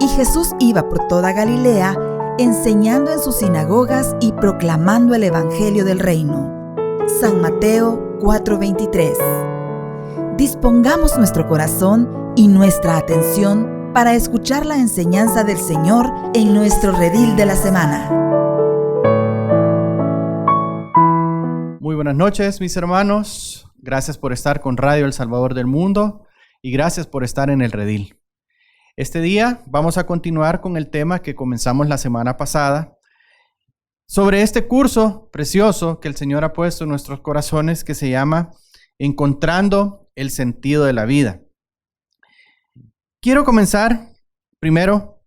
Y Jesús iba por toda Galilea, enseñando en sus sinagogas y proclamando el evangelio del reino. San Mateo 4:23. Dispongamos nuestro corazón y nuestra atención para escuchar la enseñanza del Señor en nuestro redil de la semana. Muy buenas noches, mis hermanos. Gracias por estar con Radio El Salvador del Mundo y gracias por estar en el redil. Este día vamos a continuar con el tema que comenzamos la semana pasada sobre este curso precioso que el Señor ha puesto en nuestros corazones que se llama Encontrando el sentido de la vida. Quiero comenzar primero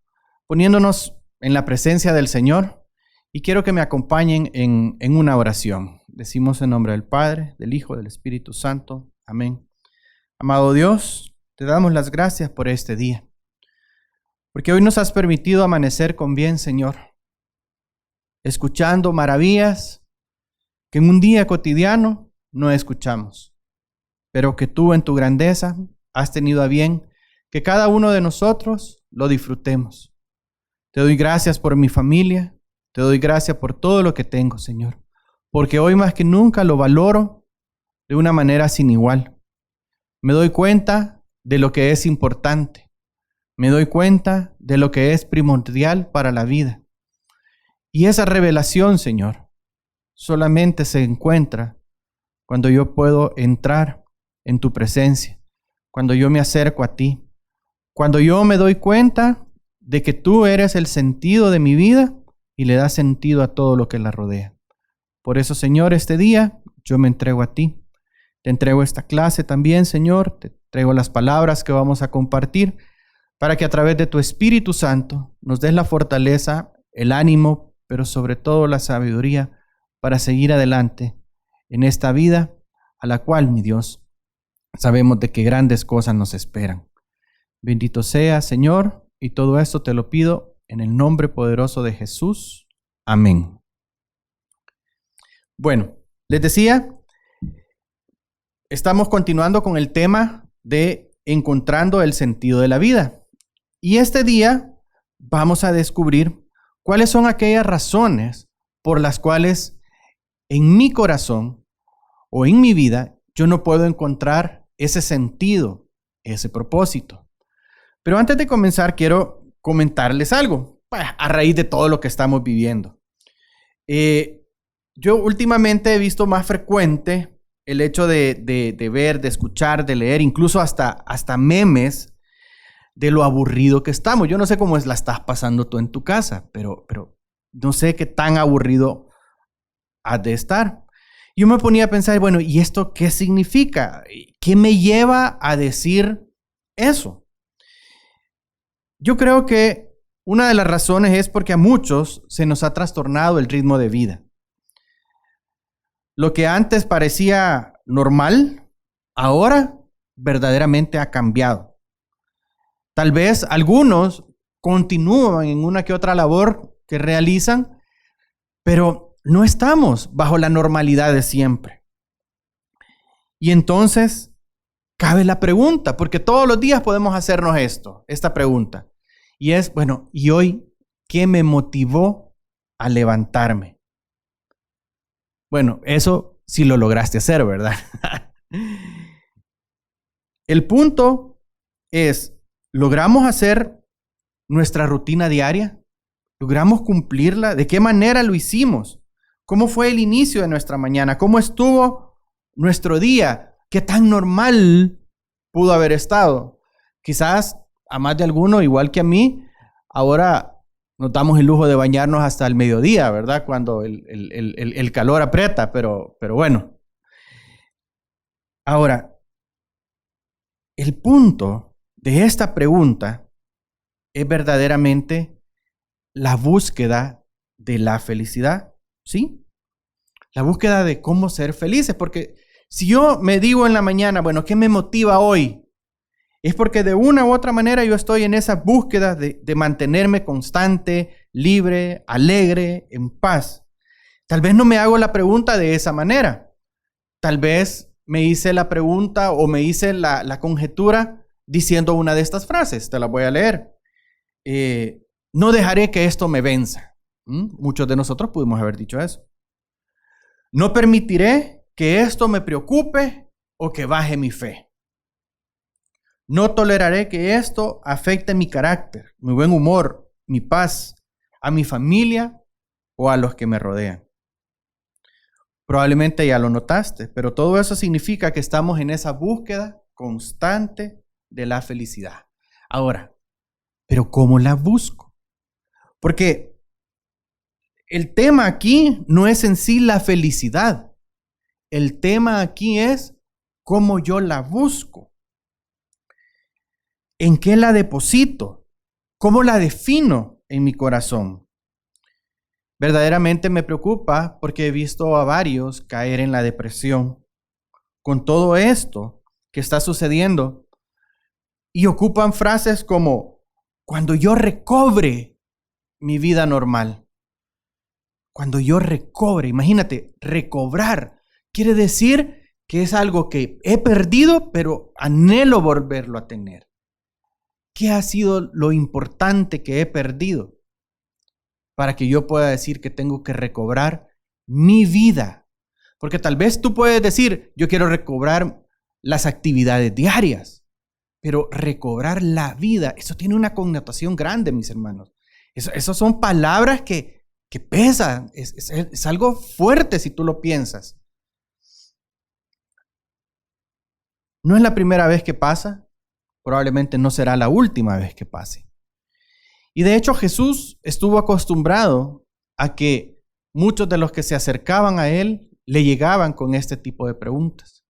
poniéndonos en la presencia del Señor y quiero que me acompañen en una oración. Decimos en nombre del Padre, del Hijo, del Espíritu Santo. Amén. Amado Dios, te damos las gracias por este día, porque hoy nos has permitido amanecer con bien, Señor, escuchando maravillas que en un día cotidiano no escuchamos, pero que tú en tu grandeza has tenido a bien que cada uno de nosotros lo disfrutemos. Te doy gracias por mi familia, te doy gracias por todo lo que tengo, Señor, porque hoy más que nunca lo valoro de una manera sin igual. Me doy cuenta de lo que es importante. Me doy cuenta de lo que es primordial para la vida. Y esa revelación, Señor, solamente se encuentra cuando yo puedo entrar en tu presencia, cuando yo me acerco a ti, cuando yo me doy cuenta de que tú eres el sentido de mi vida y le das sentido a todo lo que la rodea. Por eso, Señor, este día yo me entrego a ti. Te entrego esta clase también, Señor. Te entrego las palabras que vamos a compartir para que a través de tu Espíritu Santo nos des la fortaleza, el ánimo, pero sobre todo la sabiduría para seguir adelante en esta vida a la cual, mi Dios, sabemos de que grandes cosas nos esperan. Bendito sea, Señor, y todo esto te lo pido en el nombre poderoso de Jesús. Amén. Bueno, les decía, estamos continuando con el tema de encontrando el sentido de la vida. Y este día vamos a descubrir cuáles son aquellas razones por las cuales en mi corazón o en mi vida yo no puedo encontrar ese sentido, ese propósito. Pero antes de comenzar quiero comentarles algo a raíz de todo lo que estamos viviendo. Yo últimamente he visto más frecuente el hecho de ver, de escuchar, de leer, incluso hasta memes de lo aburrido que estamos. Yo no sé cómo la estás pasando tú en tu casa, pero no sé qué tan aburrido has de estar. Yo me ponía a pensar, bueno, ¿y esto qué significa? ¿Qué me lleva a decir eso? Yo creo que una de las razones es porque a muchos se nos ha trastornado el ritmo de vida. Lo que antes parecía normal, ahora verdaderamente ha cambiado. Tal vez algunos continúan en una que otra labor que realizan, pero no estamos bajo la normalidad de siempre. Y entonces cabe la pregunta, porque todos los días podemos hacernos esta pregunta. Y es, bueno, ¿y hoy qué me motivó a levantarme? Bueno, eso sí lo lograste hacer, ¿verdad? El punto es, ¿logramos hacer nuestra rutina diaria? ¿Logramos cumplirla? ¿De qué manera lo hicimos? ¿Cómo fue el inicio de nuestra mañana? ¿Cómo estuvo nuestro día? ¿Qué tan normal pudo haber estado? Quizás a más de alguno, igual que a mí, ahora nos damos el lujo de bañarnos hasta el mediodía, ¿verdad? Cuando el calor aprieta, pero bueno. Ahora, el punto de esta pregunta es verdaderamente la búsqueda de la felicidad, ¿sí? La búsqueda de cómo ser felices, porque si yo me digo en la mañana, bueno, ¿qué me motiva hoy? Es porque de una u otra manera yo estoy en esa búsqueda de mantenerme constante, libre, alegre, en paz. Tal vez no me hago la pregunta de esa manera. Tal vez me hice la pregunta o me hice la conjetura diciendo una de estas frases. Te la voy a leer. no dejaré que esto me venza. Muchos de nosotros pudimos haber dicho eso. No permitiré que esto me preocupe o que baje mi fe. No toleraré que esto afecte mi carácter, mi buen humor, mi paz, a mi familia o a los que me rodean. Probablemente ya lo notaste, pero todo eso significa que estamos en esa búsqueda constante de la felicidad. Ahora, ¿pero cómo la busco? Porque el tema aquí no es en sí la felicidad. El tema aquí es cómo yo la busco. ¿En qué la deposito? ¿Cómo la defino en mi corazón? Verdaderamente me preocupa porque he visto a varios caer en la depresión con todo esto que está sucediendo y ocupan frases como cuando yo recobre mi vida normal. Cuando yo recobre, imagínate, recobrar quiere decir que es algo que he perdido, pero anhelo volverlo a tener. ¿Qué ha sido lo importante que he perdido para que yo pueda decir que tengo que recobrar mi vida? Porque tal vez tú puedes decir, yo quiero recobrar las actividades diarias, pero recobrar la vida, eso tiene una connotación grande, mis hermanos. Eso son palabras que pesan, es algo fuerte si tú lo piensas. No es la primera vez que pasa, probablemente no será la última vez que pase. Y de hecho Jesús estuvo acostumbrado a que muchos de los que se acercaban a él le llegaban con este tipo de preguntas.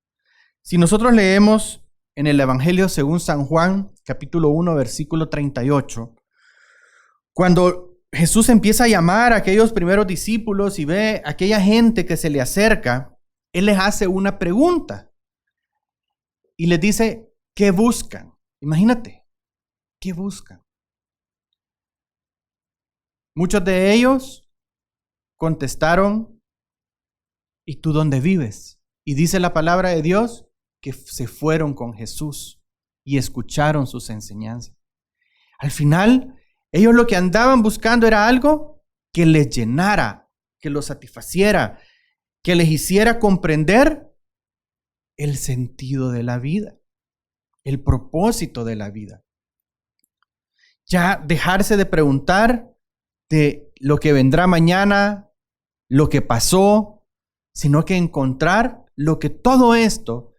Si nosotros leemos en el Evangelio según San Juan, capítulo 1, versículo 38, cuando Jesús empieza a llamar a aquellos primeros discípulos y ve a aquella gente que se le acerca, él les hace una pregunta y les dice, ¿qué buscan? Imagínate, ¿qué buscan? Muchos de ellos contestaron, ¿y tú dónde vives? Y dice la palabra de Dios que se fueron con Jesús y escucharon sus enseñanzas. Al final, ellos lo que andaban buscando era algo que les llenara, que los satisfaciera, que les hiciera comprender el sentido de la vida, el propósito de la vida. Ya dejarse de preguntar de lo que vendrá mañana, lo que pasó, sino que encontrar lo que todo esto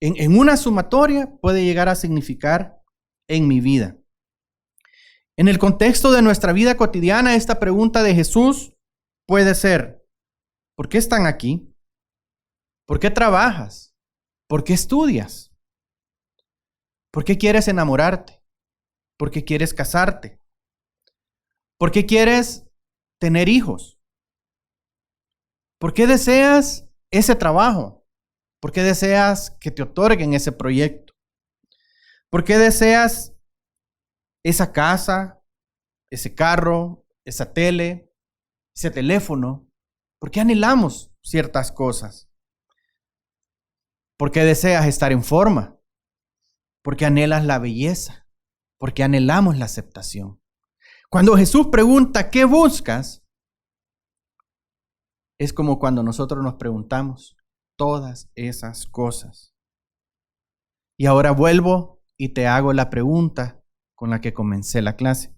en una sumatoria puede llegar a significar en mi vida. En el contexto de nuestra vida cotidiana, esta pregunta de Jesús puede ser, ¿por qué están aquí? ¿Por qué trabajas? ¿Por qué estudias? ¿Por qué quieres enamorarte? ¿Por qué quieres casarte? ¿Por qué quieres tener hijos? ¿Por qué deseas ese trabajo? ¿Por qué deseas que te otorguen ese proyecto? ¿Por qué deseas esa casa, ese carro, esa tele, ese teléfono? ¿Por qué anhelamos ciertas cosas? ¿Por qué deseas estar en forma? ¿Por qué anhelas la belleza? ¿Por qué anhelamos la aceptación? Cuando Jesús pregunta, ¿qué buscas? Es como cuando nosotros nos preguntamos todas esas cosas. Y ahora vuelvo y te hago la pregunta con la que comencé la clase.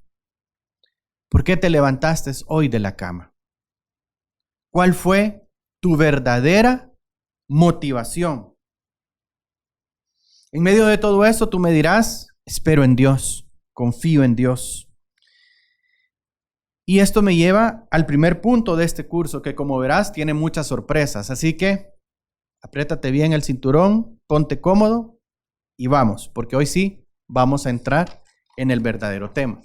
¿Por qué te levantaste hoy de la cama? ¿Cuál fue tu verdadera motivación? En medio de todo eso, tú me dirás, espero en Dios, confío en Dios. Y esto me lleva al primer punto de este curso, que como verás tiene muchas sorpresas. Así que apriétate bien el cinturón, ponte cómodo y vamos, porque hoy sí vamos a entrar en el verdadero tema.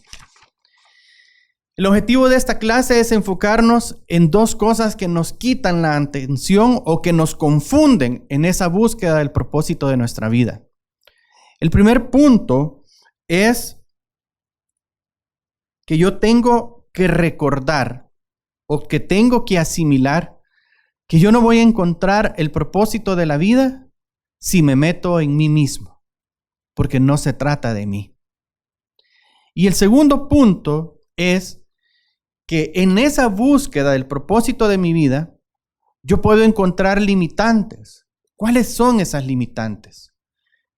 El objetivo de esta clase es enfocarnos en dos cosas que nos quitan la atención o que nos confunden en esa búsqueda del propósito de nuestra vida. El primer punto es que yo tengo que recordar o que tengo que asimilar que yo no voy a encontrar el propósito de la vida si me meto en mí mismo, porque no se trata de mí. Y el segundo punto es que en esa búsqueda del propósito de mi vida, yo puedo encontrar limitantes. ¿Cuáles son esas limitantes?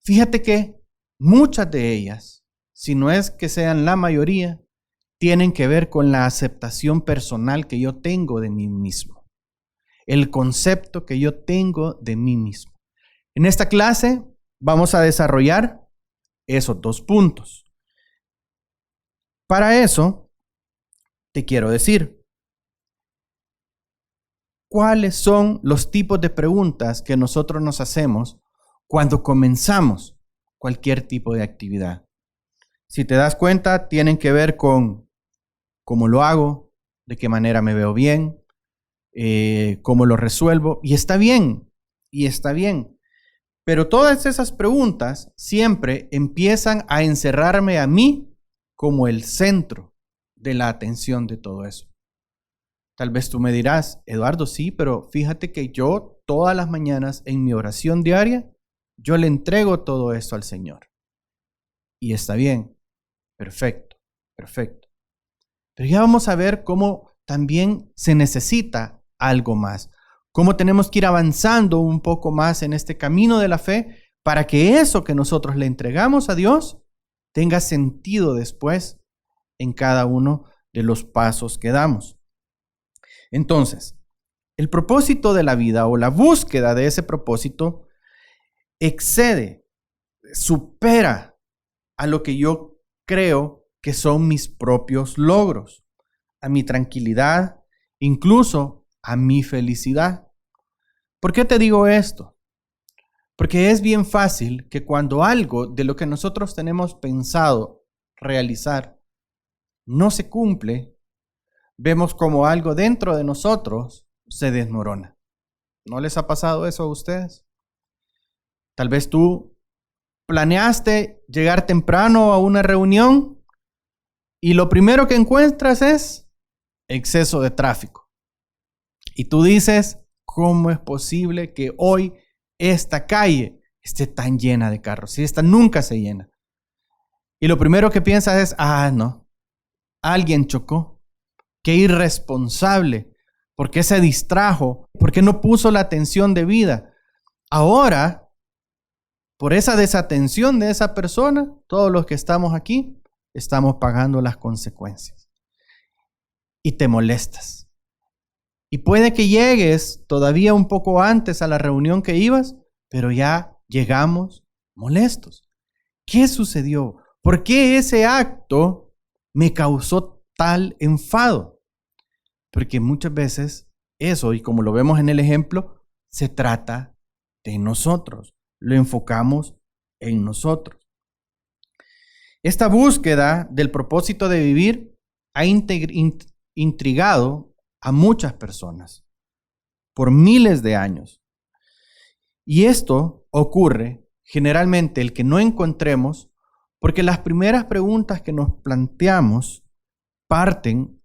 Fíjate que muchas de ellas, si no es que sean la mayoría, tienen que ver con la aceptación personal que yo tengo de mí mismo. El concepto que yo tengo de mí mismo. En esta clase vamos a desarrollar esos dos puntos. Para eso, te quiero decir, ¿cuáles son los tipos de preguntas que nosotros nos hacemos cuando comenzamos cualquier tipo de actividad? Si te das cuenta, tienen que ver con cómo lo hago, de qué manera me veo bien, cómo lo resuelvo. Y está bien. Pero todas esas preguntas siempre empiezan a encerrarme a mí como el centro de la atención de todo eso. Tal vez tú me dirás, Eduardo, sí, pero fíjate que yo todas las mañanas en mi oración diaria, yo le entrego todo esto al Señor. Y está bien, perfecto. Pero ya vamos a ver cómo también se necesita algo más. Cómo tenemos que ir avanzando un poco más en este camino de la fe para que eso que nosotros le entregamos a Dios tenga sentido después en cada uno de los pasos que damos. Entonces, el propósito de la vida o la búsqueda de ese propósito excede, supera a lo que yo creo que son mis propios logros, a mi tranquilidad, incluso a mi felicidad. ¿Por qué te digo esto? Porque es bien fácil que cuando algo de lo que nosotros tenemos pensado realizar no se cumple, vemos como algo dentro de nosotros se desmorona. ¿No les ha pasado eso a ustedes? Tal vez tú planeaste llegar temprano a una reunión y lo primero que encuentras es exceso de tráfico. Y tú dices, ¿cómo es posible que hoy esta calle esté tan llena de carros? Si esta nunca se llena. Y lo primero que piensas es, no, alguien chocó. Qué irresponsable. ¿Por qué se distrajo? ¿Por qué no puso la atención debida? Ahora, por esa desatención de esa persona, todos los que estamos aquí, estamos pagando las consecuencias. Y te molestas. Y puede que llegues todavía un poco antes a la reunión que ibas, pero ya llegamos molestos. ¿Qué sucedió? ¿Por qué ese acto me causó tal enfado? Porque muchas veces eso, y como lo vemos en el ejemplo, se trata de nosotros. Lo enfocamos en nosotros. Esta búsqueda del propósito de vivir ha intrigado a muchas personas por miles de años. Y esto ocurre generalmente el que no encontremos porque las primeras preguntas que nos planteamos parten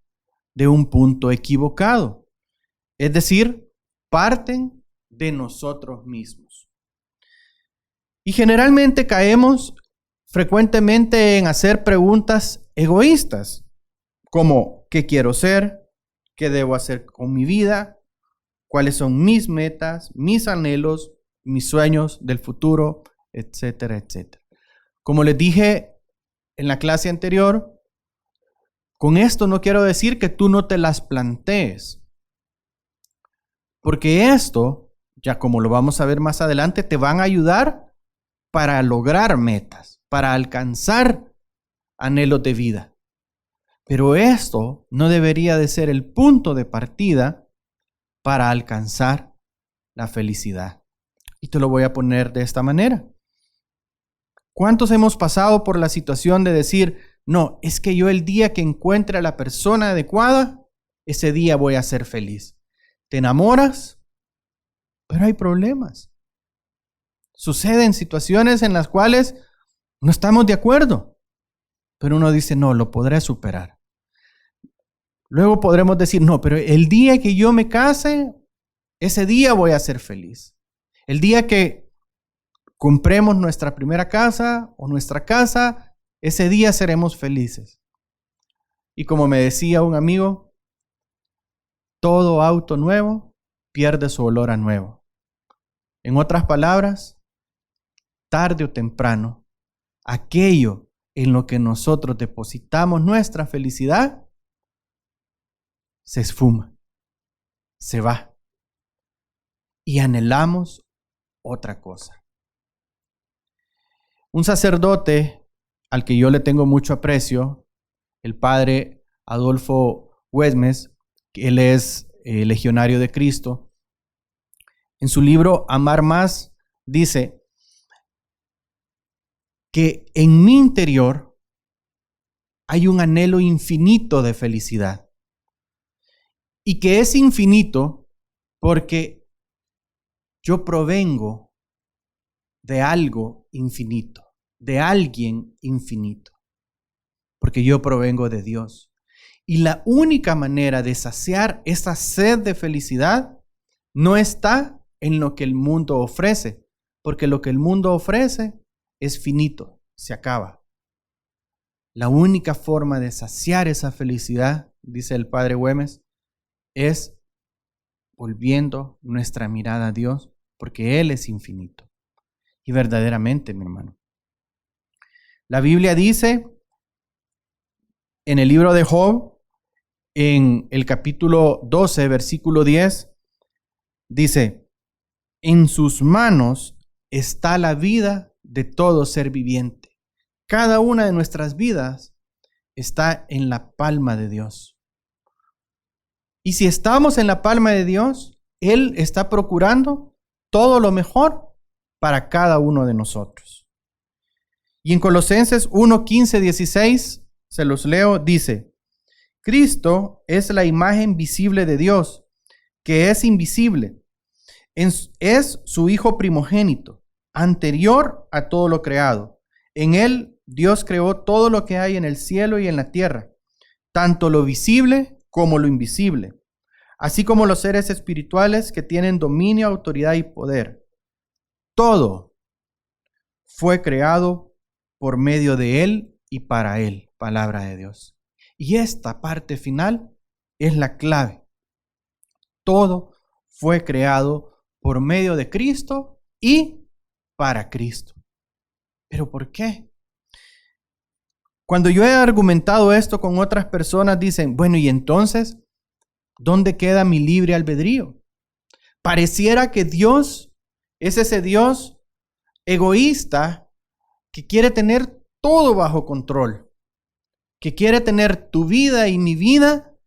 de un punto equivocado. Es decir, parten de nosotros mismos. Y generalmente caemos frecuentemente en hacer preguntas egoístas, como ¿qué quiero ser? ¿Qué debo hacer con mi vida? ¿Cuáles son mis metas, mis anhelos, mis sueños del futuro, etcétera, etcétera? Como les dije en la clase anterior, con esto no quiero decir que tú no te las plantees, porque esto, ya como lo vamos a ver más adelante, te van a ayudar para lograr metas, para alcanzar anhelos de vida. Pero esto no debería de ser el punto de partida para alcanzar la felicidad. Y te lo voy a poner de esta manera. ¿Cuántos hemos pasado por la situación de decir, no, es que yo el día que encuentre a la persona adecuada, ese día voy a ser feliz? Te enamoras, pero hay problemas. Suceden situaciones en las cuales no estamos de acuerdo, pero uno dice, no, lo podré superar. Luego podremos decir, no, pero el día que yo me case, ese día voy a ser feliz. El día que compremos nuestra primera casa o nuestra casa, ese día seremos felices. Y como me decía un amigo, todo auto nuevo pierde su olor a nuevo. En otras palabras, tarde o temprano, aquello en lo que nosotros depositamos nuestra felicidad se esfuma, se va. Y anhelamos otra cosa. Un sacerdote al que yo le tengo mucho aprecio, el padre Adolfo Huesmes, que él es legionario de Cristo, en su libro Amar Más dice que en mi interior hay un anhelo infinito de felicidad y que es infinito porque yo provengo de algo infinito, de alguien infinito, porque yo provengo de Dios. Y la única manera de saciar esa sed de felicidad no está en lo que el mundo ofrece, porque lo que el mundo ofrece es finito, se acaba. La única forma de saciar esa felicidad, dice el padre Güemes, es volviendo nuestra mirada a Dios, porque Él es infinito. Y verdaderamente, mi hermano, la Biblia dice en el libro de Job, en el capítulo 12, versículo 10, dice: en sus manos está la vida de todo ser viviente. Cada una de nuestras vidas está en la palma de Dios. Y si estamos en la palma de Dios, Él está procurando todo lo mejor para cada uno de nosotros. Y en Colosenses 1, 15, 16, se los leo, dice: Cristo es la imagen visible de Dios, que es invisible. Es su Hijo primogénito, anterior a todo lo creado. En Él Dios creó todo lo que hay en el cielo y en la tierra, tanto lo visible como lo invisible, así como los seres espirituales que tienen dominio, autoridad y poder. Todo fue creado por medio de Él y para Él, palabra de Dios. Y esta parte final es la clave. Todo fue creado por medio de Cristo y para Cristo. ¿Pero por qué? Cuando yo he argumentado esto con otras personas, dicen: bueno, ¿y entonces dónde queda mi libre albedrío? Pareciera que Dios es ese Dios egoísta que quiere tener todo bajo control, que quiere tener tu vida y mi vida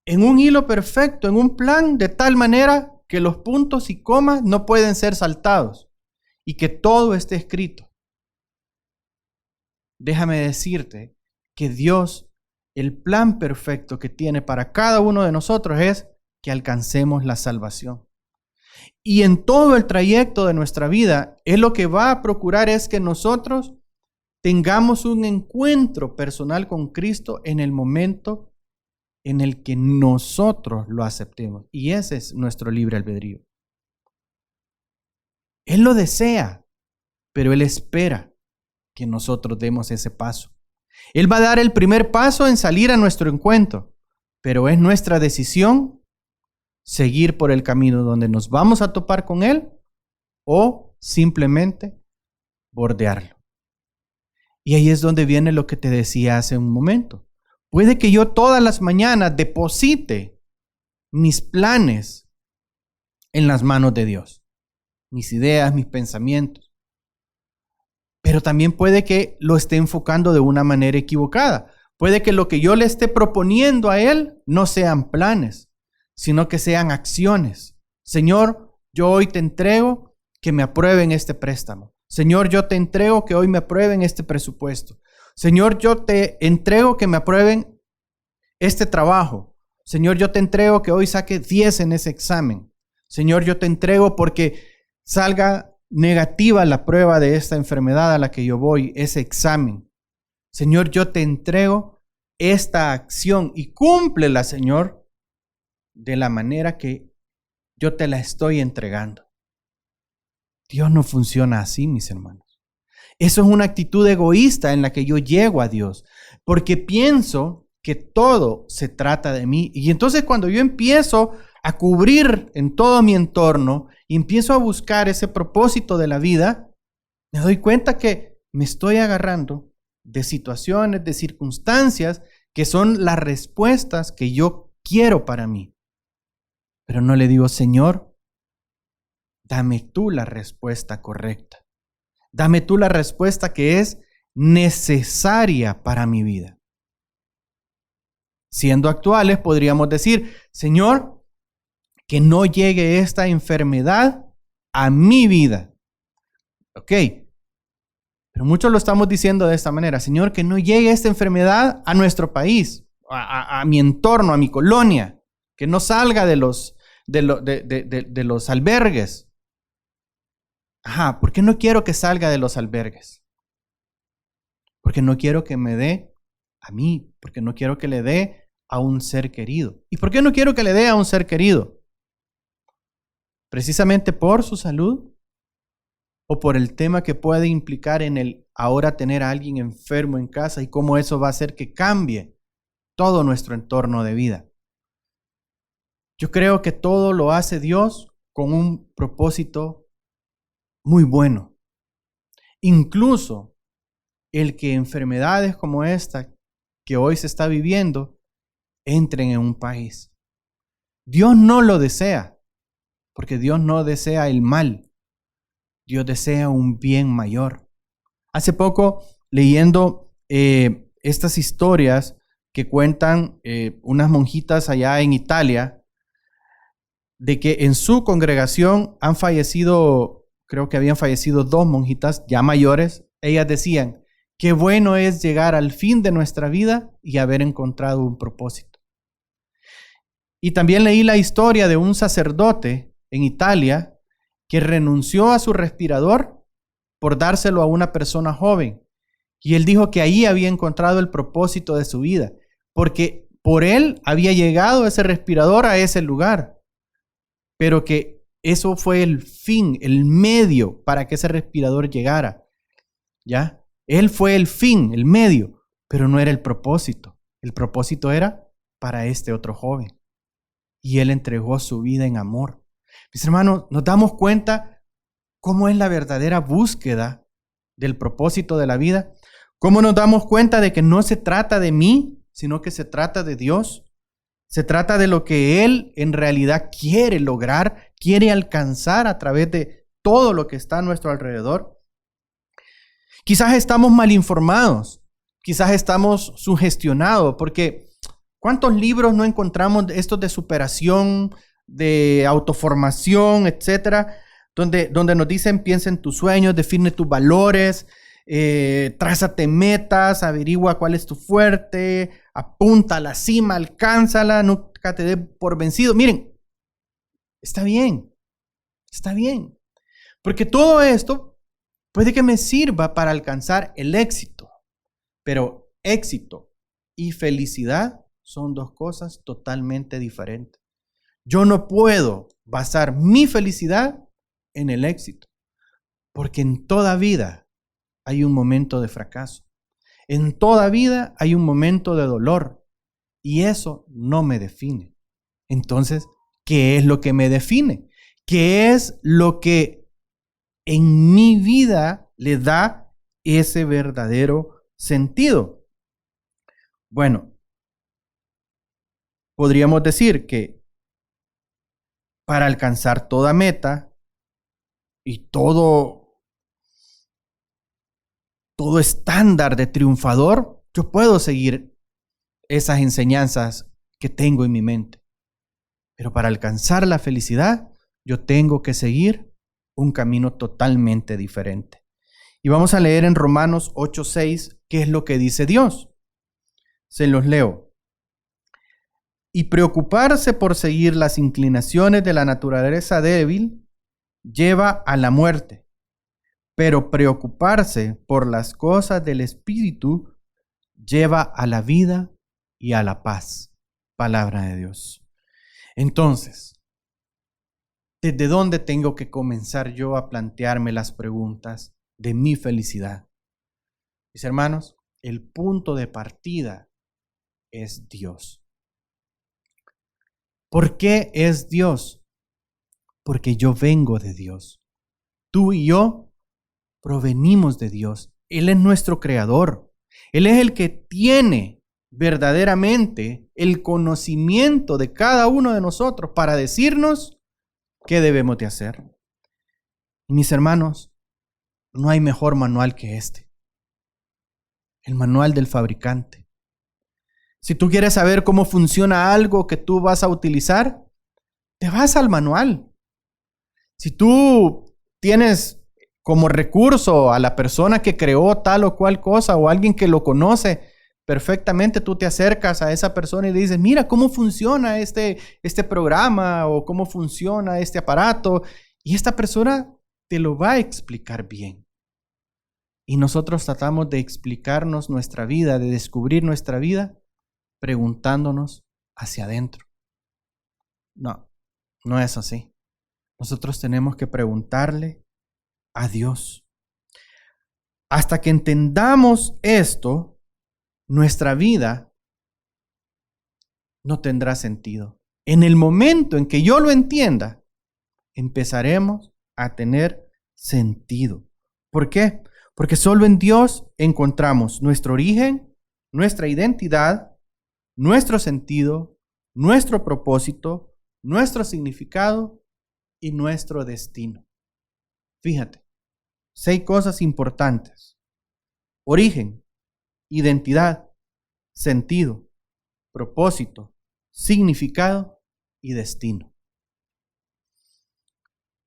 en un hilo perfecto, en un plan de tal manera que los puntos y comas no pueden ser saltados y que todo esté escrito. Déjame decirte que Dios, el plan perfecto que tiene para cada uno de nosotros es que alcancemos la salvación. Y en todo el trayecto de nuestra vida, Él lo que va a procurar es que nosotros tengamos un encuentro personal con Cristo en el momento en el que nosotros lo aceptemos. Y ese es nuestro libre albedrío. Él lo desea, pero Él espera que nosotros demos ese paso. Él va a dar el primer paso en salir a nuestro encuentro, pero es nuestra decisión seguir por el camino donde nos vamos a topar con Él o simplemente bordearlo. Y ahí es donde viene lo que te decía hace un momento. Puede que yo todas las mañanas deposite mis planes en las manos de Dios, mis ideas, mis pensamientos. Pero también puede que lo esté enfocando de una manera equivocada. Puede que lo que yo le esté proponiendo a Él no sean planes, sino que sean acciones. Señor, yo hoy te entrego que me aprueben este préstamo. Señor, yo te entrego que hoy me aprueben este presupuesto. Señor, yo te entrego que me aprueben este trabajo. Señor, yo te entrego que hoy saque 10 en ese examen. Señor, yo te entrego porque salga negativa la prueba de esta enfermedad a la que yo voy, ese examen. Señor, yo te entrego esta acción y cúmplela, Señor, de la manera que yo te la estoy entregando. Dios no funciona así, mis hermanos. Eso es una actitud egoísta en la que yo llego a Dios, porque pienso que todo se trata de mí. Y entonces cuando yo empiezo a cubrir en todo mi entorno y empiezo a buscar ese propósito de la vida, me doy cuenta que me estoy agarrando de situaciones, de circunstancias que son las respuestas que yo quiero para mí. Pero no le digo, Señor, dame tú la respuesta correcta. Dame tú la respuesta que es necesaria para mi vida. Siendo actuales, podríamos decir, Señor, que no llegue esta enfermedad a mi vida. Ok, pero muchos lo estamos diciendo de esta manera. Señor, que no llegue esta enfermedad a nuestro país, a mi entorno, a mi colonia, que no salga de los albergues. Ajá, ¿por qué no quiero que salga de los albergues? Porque no quiero que me dé a mí, porque no quiero que le dé a un ser querido. ¿Y por qué no quiero que le dé a un ser querido? ¿Precisamente por su salud? ¿O por el tema que puede implicar en el ahora tener a alguien enfermo en casa y cómo eso va a hacer que cambie todo nuestro entorno de vida? Yo creo que todo lo hace Dios con un propósito muy bueno. Incluso el que enfermedades como esta que hoy se está viviendo entren en un país. Dios no lo desea, porque Dios no desea el mal. Dios desea un bien mayor. Hace poco, leyendo estas historias que cuentan unas monjitas allá en Italia, de que en su congregación han fallecido, creo que habían fallecido 2 monjitas ya mayores. Ellas decían, qué bueno es llegar al fin de nuestra vida y haber encontrado un propósito. Y también leí la historia de un sacerdote en Italia que renunció a su respirador por dárselo a una persona joven. Y él dijo que ahí había encontrado el propósito de su vida, porque por él había llegado ese respirador a ese lugar. Pero que eso fue el fin, el medio para que ese respirador llegara. ¿Ya? Él fue el fin, el medio, pero no era el propósito. El propósito era para este otro joven. Y él entregó su vida en amor. Mis hermanos, nos damos cuenta cómo es la verdadera búsqueda del propósito de la vida. Cómo nos damos cuenta de que no se trata de mí, sino que se trata de Dios. Se trata de lo que Él en realidad quiere lograr, quiere alcanzar a través de todo lo que está a nuestro alrededor. Quizás estamos mal informados, quizás estamos sugestionados, porque ¿cuántos libros no encontramos estos de superación, de autoformación, etcétera? Donde nos dicen, piensa en tus sueños, define tus valores, trázate metas, averigua cuál es tu fuerte, apunta a la cima, alcánzala, nunca te dé por vencido. Miren, está bien, porque todo esto puede que me sirva para alcanzar el éxito, pero éxito y felicidad son 2 cosas totalmente diferentes. Yo no puedo basar mi felicidad en el éxito, porque en toda vida hay un momento de fracaso. En toda vida hay un momento de dolor y eso no me define. Entonces, ¿qué es lo que me define? ¿Qué es lo que en mi vida le da ese verdadero sentido? Bueno, podríamos decir que para alcanzar toda meta y todo estándar de triunfador, yo puedo seguir esas enseñanzas que tengo en mi mente. Pero para alcanzar la felicidad, yo tengo que seguir un camino totalmente diferente. Y vamos a leer en Romanos 8:6 qué es lo que dice Dios. Se los leo. Y preocuparse por seguir las inclinaciones de la naturaleza débil lleva a la muerte. Pero preocuparse por las cosas del Espíritu lleva a la vida y a la paz. Palabra de Dios. Entonces, ¿desde dónde tengo que comenzar yo a plantearme las preguntas de mi felicidad? Mis hermanos, el punto de partida es Dios. ¿Por qué es Dios? Porque yo vengo de Dios. Tú y yo provenimos de Dios. Él es nuestro creador. Él es el que tiene verdaderamente el conocimiento de cada uno de nosotros para decirnos qué debemos de hacer. Y mis hermanos, no hay mejor manual que este. El manual del fabricante. Si tú quieres saber cómo funciona algo que tú vas a utilizar, te vas al manual. Si tú tienes como recurso a la persona que creó tal o cual cosa o alguien que lo conoce perfectamente, tú te acercas a esa persona y le dices, mira cómo funciona este programa o cómo funciona este aparato. Y esta persona te lo va a explicar bien. Y nosotros tratamos de explicarnos nuestra vida, de descubrir nuestra vida, preguntándonos hacia adentro. No, no es así. Nosotros tenemos que preguntarle a Dios. Hasta que entendamos esto, nuestra vida no tendrá sentido. En el momento en que yo lo entienda, empezaremos a tener sentido. ¿Por qué? Porque solo en Dios encontramos nuestro origen, nuestra identidad, nuestro sentido, nuestro propósito, nuestro significado y nuestro destino. Fíjate, 6 cosas importantes: origen, identidad, sentido, propósito, significado y destino.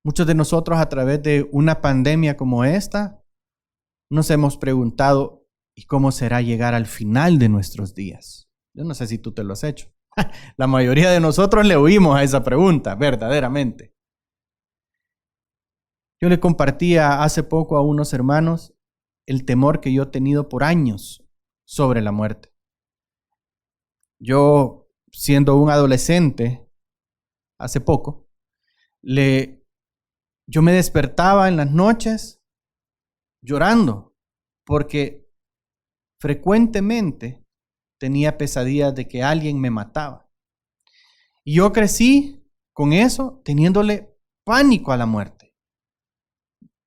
Muchos de nosotros, a través de una pandemia como esta, nos hemos preguntado, ¿y cómo será llegar al final de nuestros días? Yo no sé si tú te lo has hecho. La mayoría de nosotros le huimos a esa pregunta, verdaderamente. Yo le compartía hace poco a unos hermanos el temor que yo he tenido por años sobre la muerte. Yo, siendo un adolescente, hace poco, yo me despertaba en las noches llorando porque frecuentemente tenía pesadillas de que alguien me mataba. Y yo crecí con eso, teniéndole pánico a la muerte.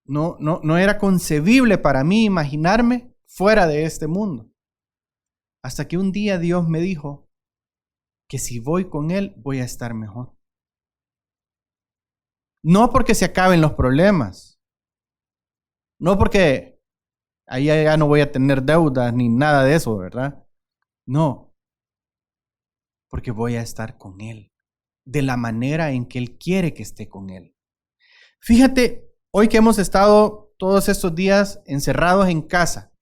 No era concebible para mí imaginarme fuera de este mundo. Hasta que un día Dios me dijo que si voy con Él, voy a estar mejor. No porque se acaben los problemas. No porque ahí ya no voy a tener deudas ni nada de eso, ¿verdad? No. Porque voy a estar con Él de la manera en que Él quiere que esté con Él. Fíjate, hoy que hemos estado todos estos días encerrados en casa,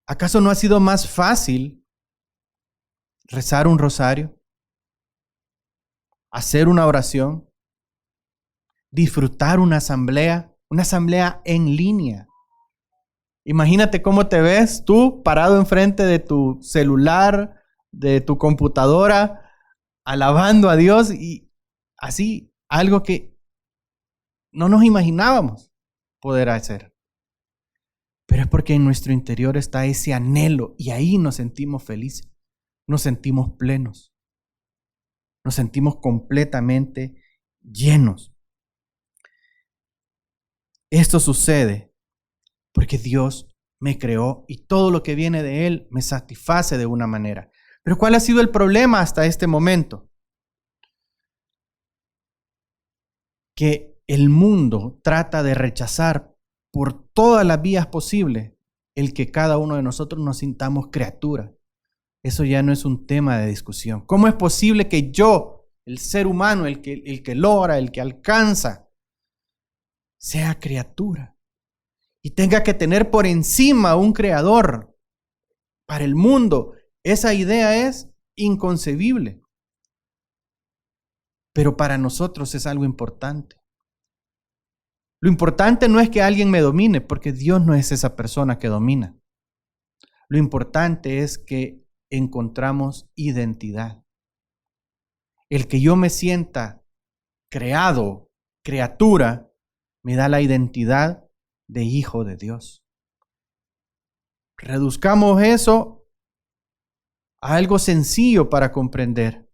¿acaso no ha sido más fácil rezar un rosario, hacer una oración, disfrutar una asamblea en línea? Imagínate cómo te ves tú parado enfrente de tu celular, de tu computadora, alabando a Dios y así, algo que no nos imaginábamos poder hacer. Pero es porque en nuestro interior está ese anhelo y ahí nos sentimos felices, nos sentimos plenos, nos sentimos completamente llenos. Esto sucede porque Dios me creó y todo lo que viene de Él me satisface de una manera. Pero ¿cuál ha sido el problema hasta este momento? Que el mundo trata de rechazar por todas las vías posibles el que cada uno de nosotros nos sintamos criatura. Eso ya no es un tema de discusión. ¿Cómo es posible que yo, el ser humano, el que logra, el que alcanza, sea criatura y tenga que tener por encima un creador? Para el mundo, esa idea es inconcebible. Pero para nosotros es algo importante. Lo importante no es que alguien me domine, porque Dios no es esa persona que domina. Lo importante es que encontramos identidad. El que yo me sienta creado, criatura, me da la identidad de hijo de Dios. Reduzcamos eso a algo sencillo para comprender.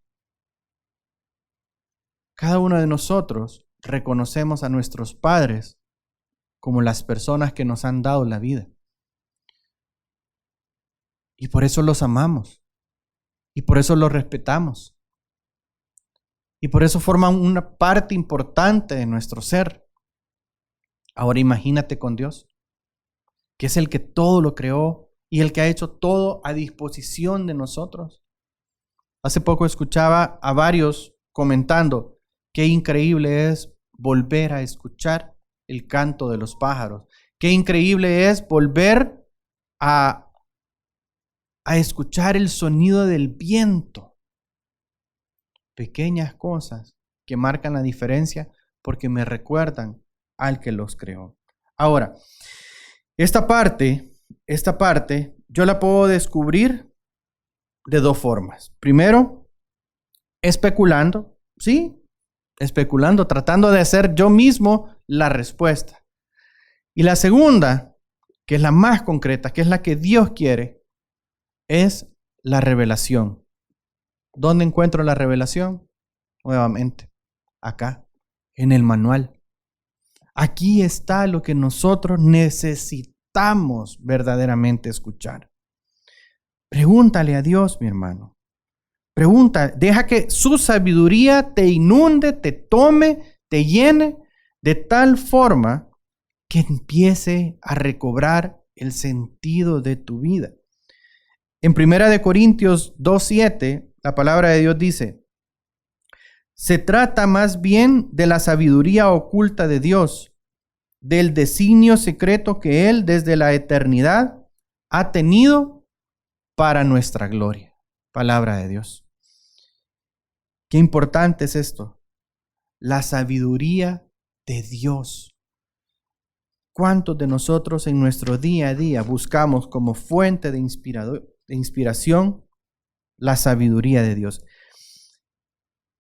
Cada uno de nosotros reconocemos a nuestros padres como las personas que nos han dado la vida. Y por eso los amamos. Y por eso los respetamos. Y por eso forman una parte importante de nuestro ser. Ahora imagínate con Dios, que es el que todo lo creó y el que ha hecho todo a disposición de nosotros. Hace poco escuchaba a varios comentando qué increíble es volver a escuchar el canto de los pájaros. Qué increíble es volver a escuchar el sonido del viento. Pequeñas cosas que marcan la diferencia porque me recuerdan al que los creó. Ahora, esta parte yo la puedo descubrir de dos formas. Primero, especulando, ¿sí? Especulando, tratando de hacer yo mismo la respuesta. Y la segunda, que es la más concreta, que es la que Dios quiere, es la revelación. ¿Dónde encuentro la revelación? Nuevamente, acá, en el manual. Aquí está lo que nosotros necesitamos verdaderamente escuchar. Pregúntale a Dios, mi hermano. Pregunta, deja que su sabiduría te inunde, te tome, te llene de tal forma que empiece a recobrar el sentido de tu vida. En 1 Corintios 2:7, la palabra de Dios dice: se trata más bien de la sabiduría oculta de Dios, del designio secreto que Él desde la eternidad ha tenido para nuestra gloria. Palabra de Dios. Qué importante es esto. La sabiduría de Dios. ¿Cuántos de nosotros en nuestro día a día buscamos como fuente de inspiración la sabiduría de Dios?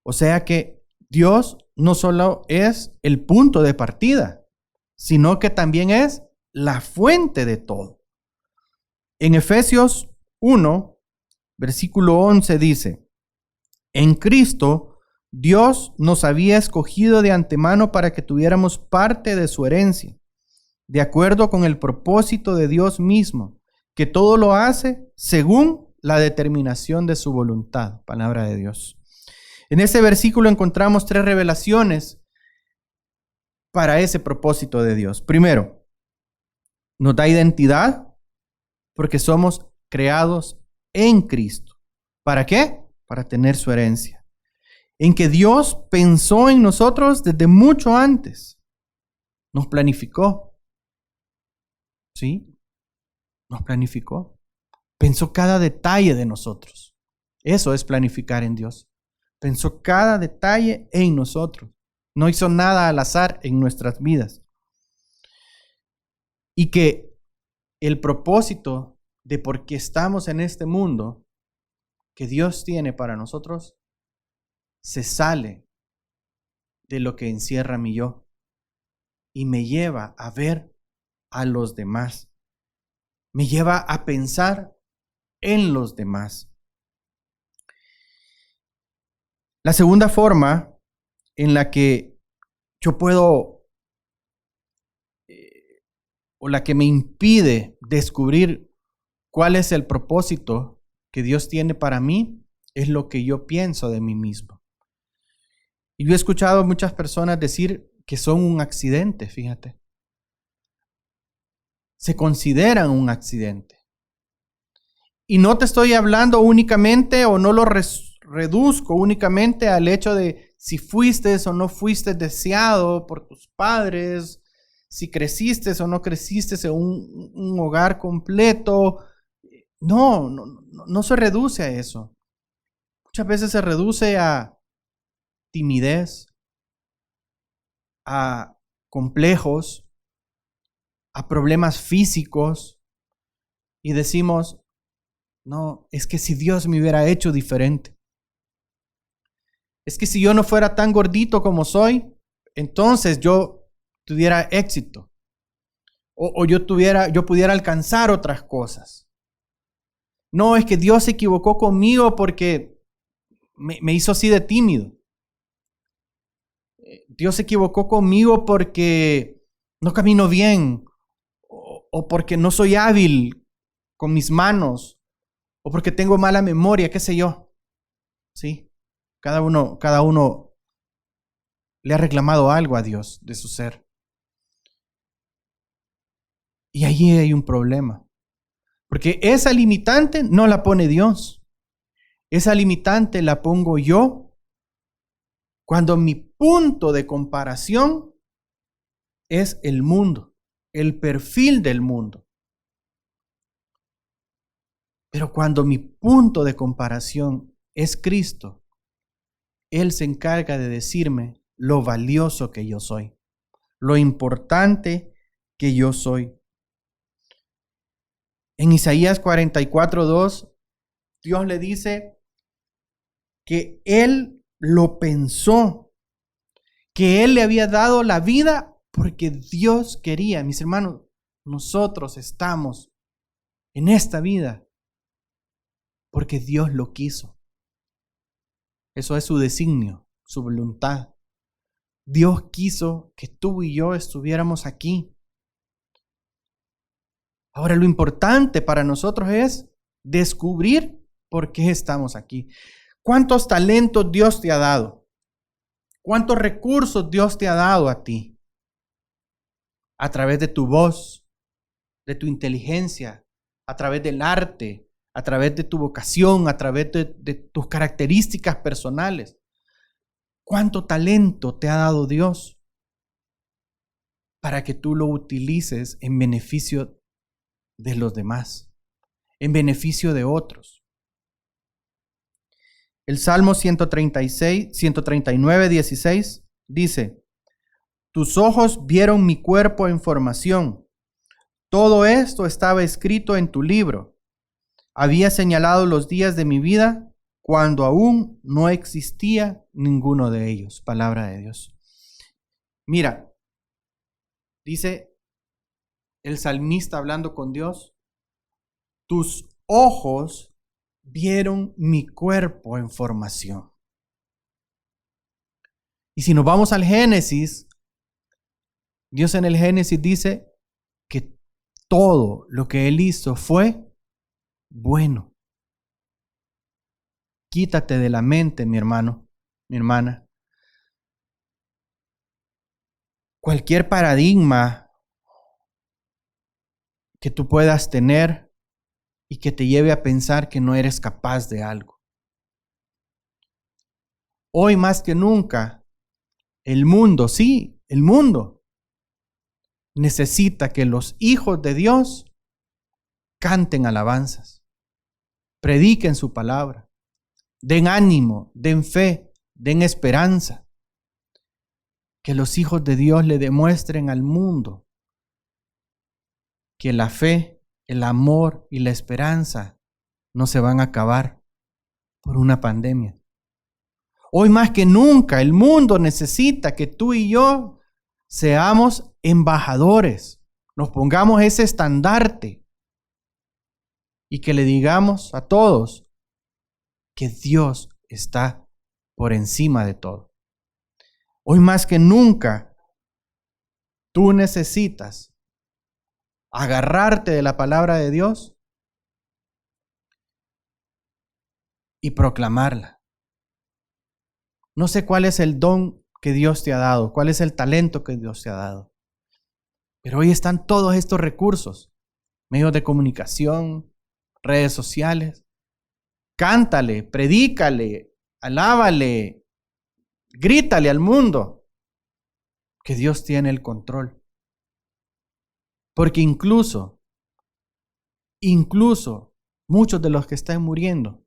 O sea que Dios no solo es el punto de partida, sino que también es la fuente de todo. En Efesios 1, versículo 11 dice: en Cristo, Dios nos había escogido de antemano para que tuviéramos parte de su herencia, de acuerdo con el propósito de Dios mismo, que todo lo hace según la determinación de su voluntad. Palabra de Dios. En ese versículo encontramos 3 revelaciones para ese propósito de Dios. Primero, nos da identidad porque somos creados en Cristo. ¿Para qué? Para tener su herencia. En que Dios pensó en nosotros desde mucho antes. Nos planificó. ¿Sí? Nos planificó. Pensó cada detalle de nosotros. Eso es planificar en Dios. Pensó cada detalle en nosotros. No hizo nada al azar en nuestras vidas. Y que el propósito de por qué estamos en este mundo que Dios tiene para nosotros se sale de lo que encierra mi yo y me lleva a ver a los demás. Me lleva a pensar en los demás. La segunda forma en la que yo puedo, o la que me impide descubrir cuál es el propósito que Dios tiene para mí, es lo que yo pienso de mí mismo. Y yo he escuchado a muchas personas decir que son un accidente, fíjate. Se consideran un accidente. Y no te estoy hablando únicamente, o no lo reduzco únicamente al hecho de si fuiste o no fuiste deseado por tus padres, si creciste o no creciste en un hogar completo. No se reduce a eso. Muchas veces se reduce a timidez, a complejos, a problemas físicos, y decimos: no, es que si Dios me hubiera hecho diferente, es que si yo no fuera tan gordito como soy, entonces yo tuviera éxito. o yo pudiera alcanzar otras cosas. No, es que Dios se equivocó conmigo porque me hizo así de tímido. Dios se equivocó conmigo porque no camino bien, o porque no soy hábil con mis manos, o porque tengo mala memoria, qué sé yo. ¿Sí? Cada uno le ha reclamado algo a Dios de su ser. Y allí hay un problema. Porque esa limitante no la pone Dios. Esa limitante la pongo yo cuando mi punto de comparación es el mundo, el perfil del mundo. Pero cuando mi punto de comparación es Cristo, Él se encarga de decirme lo valioso que yo soy, lo importante que yo soy. En Isaías 44:2, Dios le dice que Él lo pensó, que Él le había dado la vida porque Dios quería. Mis hermanos, nosotros estamos en esta vida porque Dios lo quiso. Eso es su designio, su voluntad. Dios quiso que tú y yo estuviéramos aquí. Ahora, lo importante para nosotros es descubrir por qué estamos aquí. ¿Cuántos talentos Dios te ha dado? ¿Cuántos recursos Dios te ha dado a ti? A través de tu voz, de tu inteligencia, a través del arte, a través de tu vocación, a través de tus características personales. ¿Cuánto talento te ha dado Dios para que tú lo utilices en beneficio de los demás, en beneficio de otros? El Salmo 139:16 dice: tus ojos vieron mi cuerpo en formación. Todo esto estaba escrito en tu libro. Había señalado los días de mi vida cuando aún no existía ninguno de ellos. Palabra de Dios. Mira, dice el salmista hablando con Dios: tus ojos vieron mi cuerpo en formación. Y si nos vamos al Génesis, Dios en el Génesis dice que todo lo que Él hizo fue bueno. Quítate de la mente, mi hermano, mi hermana, cualquier paradigma que tú puedas tener y que te lleve a pensar que no eres capaz de algo. Hoy más que nunca, el mundo necesita que los hijos de Dios canten alabanzas, prediquen su palabra, den ánimo, den fe, den esperanza. Que los hijos de Dios le demuestren al mundo que la fe, el amor y la esperanza no se van a acabar por una pandemia. Hoy más que nunca el mundo necesita que tú y yo seamos embajadores, nos pongamos ese estandarte y que le digamos a todos que Dios está por encima de todo. Hoy más que nunca tú necesitas agarrarte de la palabra de Dios y proclamarla. No sé cuál es el don que Dios te ha dado, cuál es el talento que Dios te ha dado. Pero hoy están todos estos recursos, medios de comunicación, redes sociales. Cántale, predícale, alábale, grítale al mundo que Dios tiene el control. Porque incluso muchos de los que están muriendo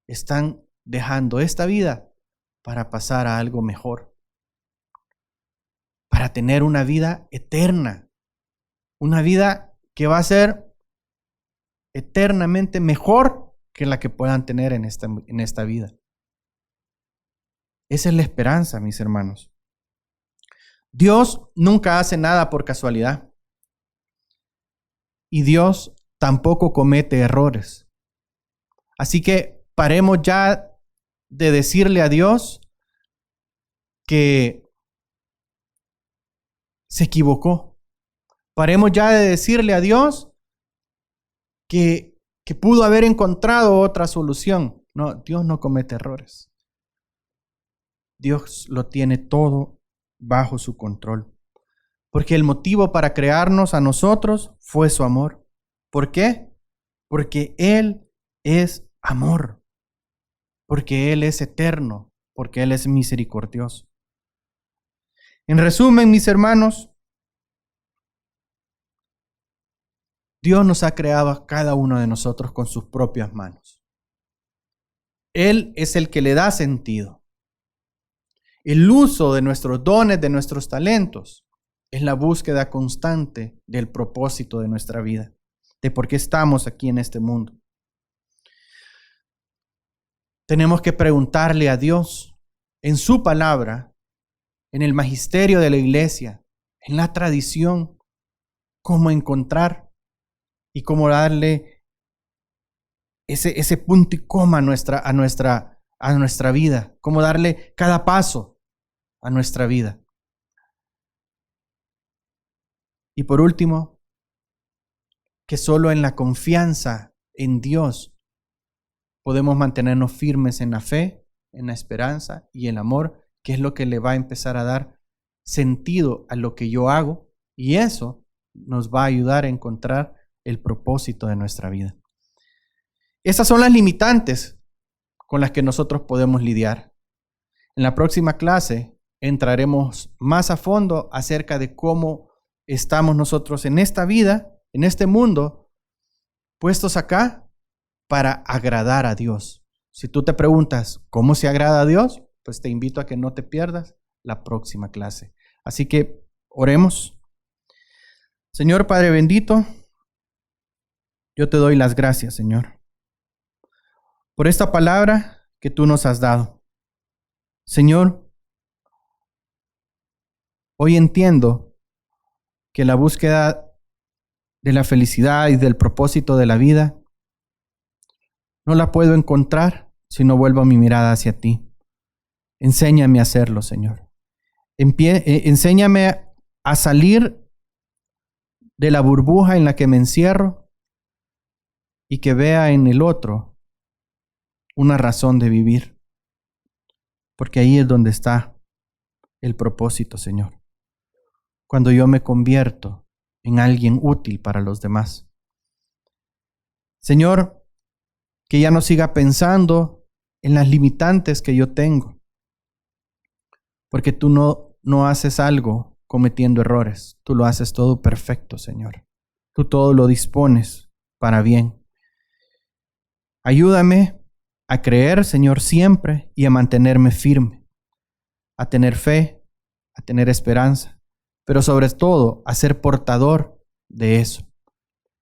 están dejando esta vida para pasar a algo mejor, para tener una vida eterna, una vida que va a ser eternamente mejor que la que puedan tener en esta vida. Esa es la esperanza, mis hermanos. Dios nunca hace nada por casualidad. y Dios tampoco comete errores. Así que paremos ya de decirle a Dios que se equivocó. Paremos ya de decirle a Dios que pudo haber encontrado otra solución. No, Dios no comete errores. Dios lo tiene todo bajo su control. Porque el motivo para crearnos a nosotros fue su amor. ¿Por qué? Porque Él es amor. Porque Él es eterno. Porque Él es misericordioso. En resumen, mis hermanos, Dios nos ha creado a cada uno de nosotros con sus propias manos. Él es el que le da sentido. El uso de nuestros dones, de nuestros talentos, es la búsqueda constante del propósito de nuestra vida, de por qué estamos aquí en este mundo. Tenemos que preguntarle a Dios en su palabra, en el magisterio de la iglesia, en la tradición, cómo encontrar y cómo darle ese punto y coma a nuestra vida, cómo darle cada paso a nuestra vida. Y por último, que solo en la confianza en Dios podemos mantenernos firmes en la fe, en la esperanza y el amor, que es lo que le va a empezar a dar sentido a lo que yo hago, y eso nos va a ayudar a encontrar el propósito de nuestra vida. Esas son las limitantes con las que nosotros podemos lidiar. En la próxima clase entraremos más a fondo acerca de cómo estamos nosotros en esta vida, en este mundo, puestos acá para agradar a Dios. Si tú te preguntas cómo se agrada a Dios, pues te invito a que no te pierdas la próxima clase. Así que oremos. Señor Padre bendito, yo te doy las gracias, Señor, por esta palabra que tú nos has dado. Señor, hoy entiendo que la búsqueda de la felicidad y del propósito de la vida no la puedo encontrar si no vuelvo mi mirada hacia ti. Enséñame a hacerlo, Señor. Enséñame a salir de la burbuja en la que me encierro y que vea en el otro una razón de vivir. Porque ahí es donde está el propósito, Señor. Cuando yo me convierto en alguien útil para los demás. Señor, que ya no siga pensando en las limitantes que yo tengo. Porque tú no haces algo cometiendo errores. Tú lo haces todo perfecto, Señor. Tú todo lo dispones para bien. Ayúdame a creer, Señor, siempre y a mantenerme firme. A tener fe, a tener esperanza. Pero sobre todo, a ser portador de eso.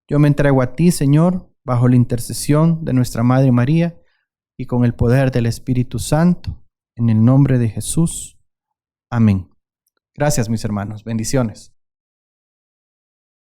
Yo me entrego a ti, Señor, bajo la intercesión de nuestra Madre María y con el poder del Espíritu Santo, en el nombre de Jesús. Amén. Gracias, mis hermanos. Bendiciones.